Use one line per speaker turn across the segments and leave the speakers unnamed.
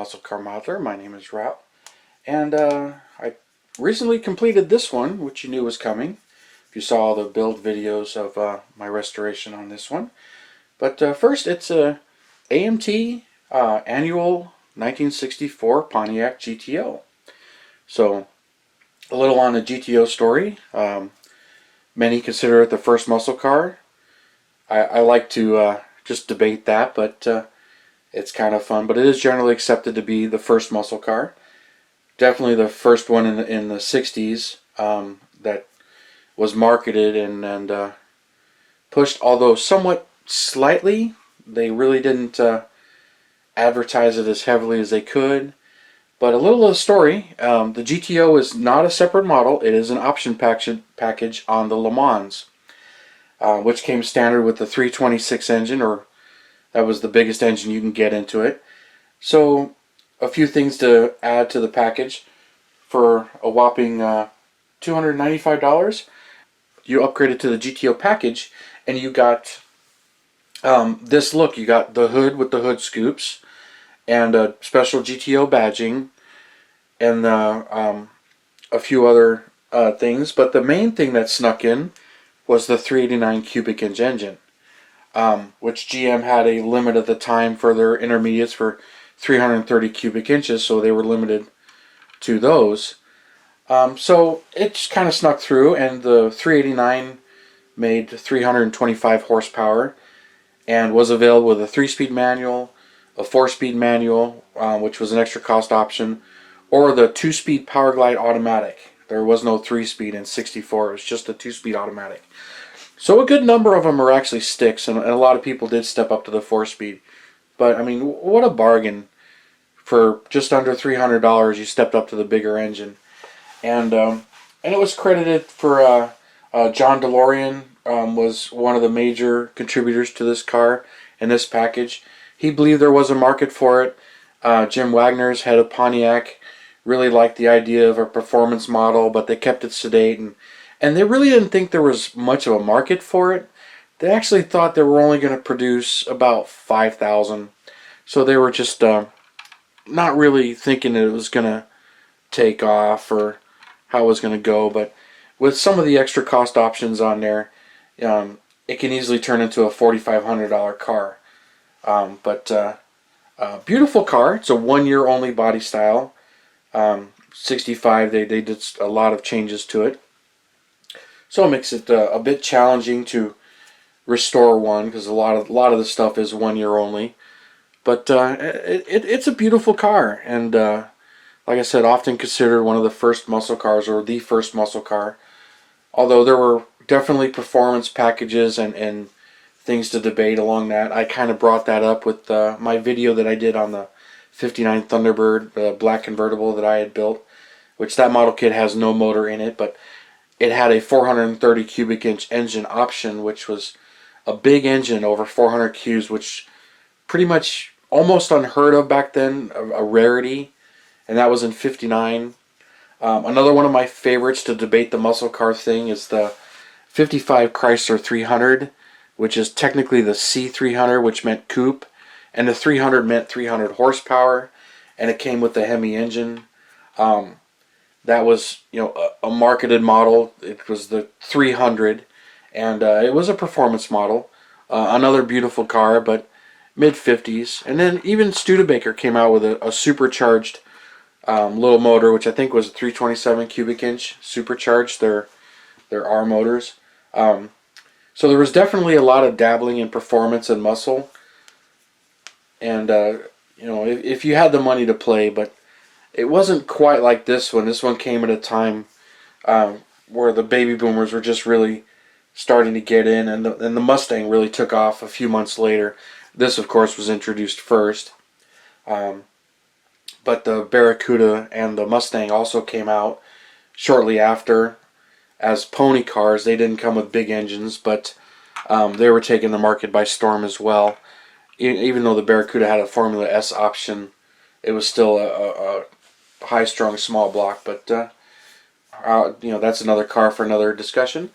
Muscle Car Modeler. My name is Rob, and I recently completed this one, which you knew was coming if you saw the build videos of my restoration on this one. But first, it's a AMT annual 1964 Pontiac GTO. So a little on the GTO story. Many consider it the first muscle car. I like to just debate that, but it's kind of fun. But it is generally accepted to be the first muscle car. Definitely the first one in the 60s that was marketed and pushed, although somewhat slightly. They really didn't advertise it as heavily as they could. But a little of the story, the GTO is not a separate model. It is an option package on the Le Mans, which came standard with the 326 engine, or that was the biggest engine you can get into it. So a few things to add to the package. For a whopping $295, you upgraded to the GTO package, and you got this look. You got the hood with the hood scoops, and a special GTO badging, and a few other things. But the main thing that snuck in was the 389 cubic inch engine, which GM had a limit at the time for their intermediates for 330 cubic inches, so they were limited to those. So it just kind of snuck through, and the 389 made 325 horsepower and was available with a 3-speed manual, a 4-speed manual, which was an extra cost option, or the 2-speed Power Glide automatic. There was no 3-speed in 64, it was just a 2-speed automatic. So a good number of them are actually sticks, and a lot of people did step up to the 4-speed. But I mean, what a bargain. For just under $300, you stepped up to the bigger engine. And it was credited for John DeLorean was one of the major contributors to this car and this package. He believed there was a market for it. Jim Wagner's head of Pontiac really liked the idea of a performance model, but they kept it sedate, and they really didn't think there was much of a market for it. They actually thought they were only going to produce about 5,000. So they were just not really thinking that it was going to take off or how it was going to go. But with some of the extra cost options on there, it can easily turn into a $4,500 car. Beautiful car. It's a 1-year only body style. 65, they did a lot of changes to it. So it makes it a bit challenging to restore one, because a lot of the stuff is 1 year only. But it's a beautiful car, and like I said, often considered one of the first muscle cars, or the first muscle car. Although there were definitely performance packages and things to debate along that. I kind of brought that up with my video that I did on the 59 Thunderbird, the black convertible that I had built, which that model kit has no motor in it, but it had a 430 cubic inch engine option, which was a big engine, over 400 cubes, which pretty much almost unheard of back then, a rarity, and that was in 59. Another one of my favorites to debate the muscle car thing is the 55 Chrysler 300, which is technically the C300, which meant coupe, and the 300 meant 300 horsepower, and it came with the Hemi engine. That was, a marketed model. It was the 300, and it was a performance model. Another beautiful car, but mid-50s. And then even Studebaker came out with a supercharged little motor, which I think was a 327 cubic inch supercharged, their R motors. So there was definitely a lot of dabbling in performance and muscle. And, if you had the money to play, but it wasn't quite like this one. This one came at a time where the baby boomers were just really starting to get in, and the Mustang really took off a few months later. This, of course, was introduced first. But the Barracuda and the Mustang also came out shortly after as pony cars. They didn't come with big engines, but they were taking the market by storm as well. Even though the Barracuda had a Formula S option, it was still a high-strung small block. But that's another car for another discussion.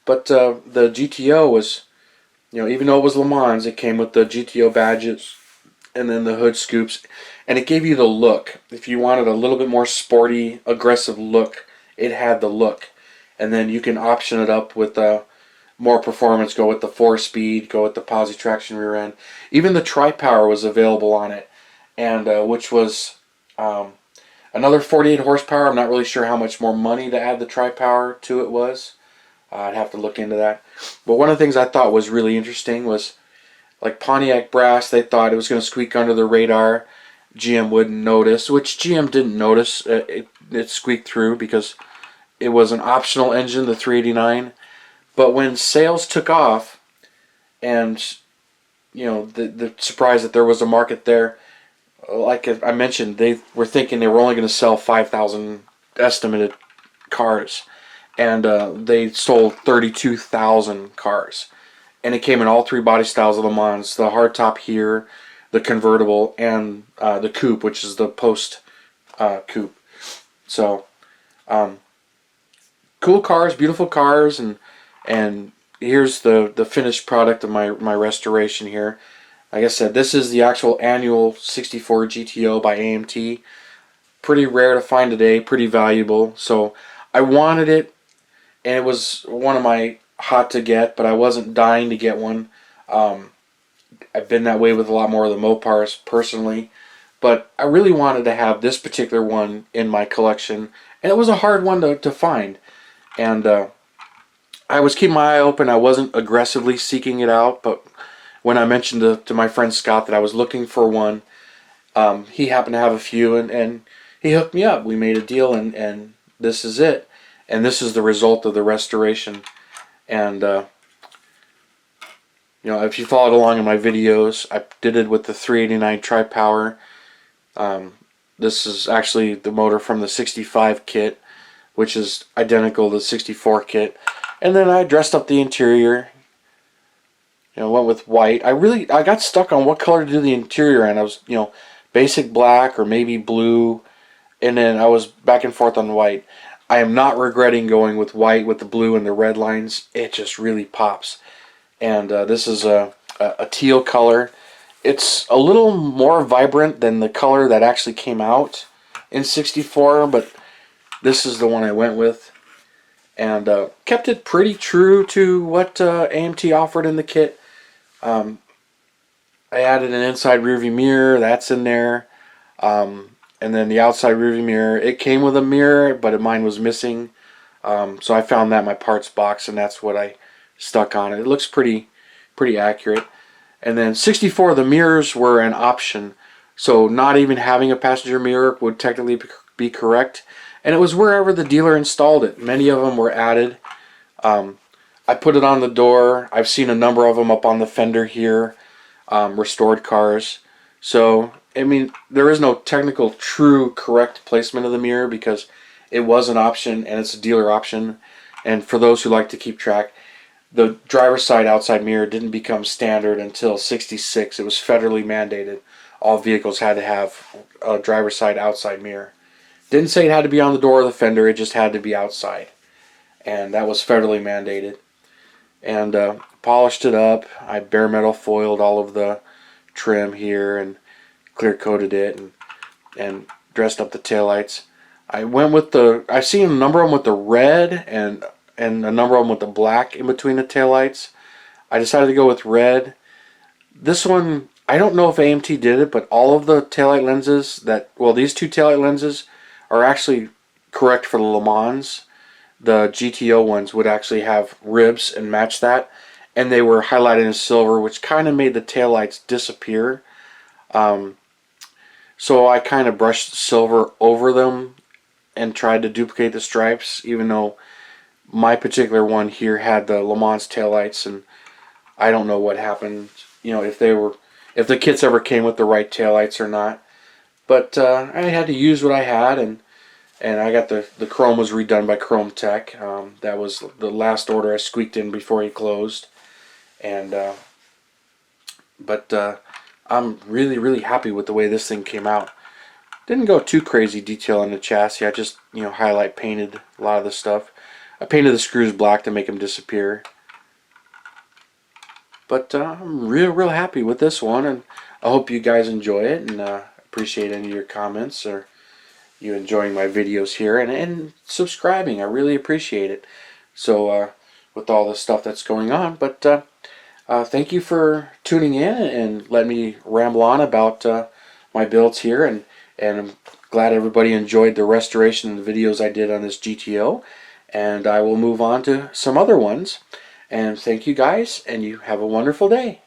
But the GTO was, even though it was Le Mans, it came with the GTO badges and then the hood scoops, and it gave you the look. If you wanted a little bit more sporty, aggressive look, it had the look. And then you can option it up with more performance, go with the 4-speed, go with the posi traction rear end. Even the tri-power was available on it, and which was another 48 horsepower. I'm not really sure how much more money to add the tri-power to it was. I'd have to look into that. But one of the things I thought was really interesting was, like Pontiac brass, they thought it was going to squeak under the radar. GM wouldn't notice, which GM didn't notice. It squeaked through because it was an optional engine, the 389. But when sales took off, and the surprise that there was a market there, like I mentioned, they were thinking they were only going to sell 5,000 estimated cars, and they sold 32,000 cars. And it came in all 3 body styles of Le Mans: the hardtop here, the convertible, and the coupe, which is the post coupe. So, cool cars, beautiful cars, and here's the finished product of my restoration here. Like I said, this is the actual annual 64 GTO by AMT. Pretty rare to find today, pretty valuable. So I wanted it, and it was one of my hot to get, but I wasn't dying to get one. I've been that way with a lot more of the Mopars personally, but I really wanted to have this particular one in my collection, and it was a hard one to find. And I was keeping my eye open. I wasn't aggressively seeking it out, but when I mentioned to my friend Scott that I was looking for one, he happened to have a few, and he hooked me up. We made a deal, and this is it. And this is the result of the restoration. And if you followed along in my videos, I did it with the 389 tri-power. This is actually the motor from the 65 kit, which is identical to the 64 kit. And then I dressed up the interior. Went with white. I got stuck on what color to do the interior in. I was, basic black or maybe blue, and then I was back and forth on white. I am not regretting going with white with the blue and the red lines. It just really pops. And this is a teal color. It's a little more vibrant than the color that actually came out in 64, but this is the one I went with. And kept it pretty true to what AMT offered in the kit. I added an inside rearview mirror. That's in there. And then the outside rearview mirror. It came with a mirror, but mine was missing. So I found that in my parts box, and that's what I stuck on it. It looks pretty accurate. And then 64, the mirrors were an option. So not even having a passenger mirror would technically be correct. And it was wherever the dealer installed it. Many of them were added. I put it on the door. I've seen a number of them up on the fender here, restored cars. So, I mean, there is no technical, true, correct placement of the mirror because it was an option and it's a dealer option. And for those who like to keep track, the driver's side outside mirror didn't become standard until '66. It was federally mandated. All vehicles had to have a driver's side outside mirror. Didn't say it had to be on the door of the fender, it just had to be outside. And that was federally mandated. And polished it up. I bare metal foiled all of the trim here and clear coated it and dressed up the taillights. I went with I've seen a number of them with the red and a number of them with the black in between the taillights. I decided to go with red. This one, I don't know if AMT did it, but all of the taillight lenses these 2 taillight lenses are actually correct for the Le Mans. The GTO ones would actually have ribs and match that, and they were highlighted in silver, which kind of made the taillights disappear. So I kind of brushed silver over them and tried to duplicate the stripes, even though my particular one here had the Le Mans taillights, and I don't know what happened, if the kits ever came with the right taillights or not. But I had to use what I had, and I got the chrome was redone by Chrome Tech. That was the last order I squeaked in before he closed. And I'm really happy with the way this thing came out. Didn't go too crazy detail on the chassis. I just highlight painted a lot of the stuff. I painted the screws black to make them disappear. But I'm real happy with this one, and I hope you guys enjoy it, and appreciate any of your comments or you enjoying my videos here, and subscribing. I really appreciate it. So with all the stuff that's going on, but thank you for tuning in and let me ramble on about my builds here, and I'm glad everybody enjoyed the restoration and the videos I did on this GTO, and I will move on to some other ones. And thank you guys, and you have a wonderful day.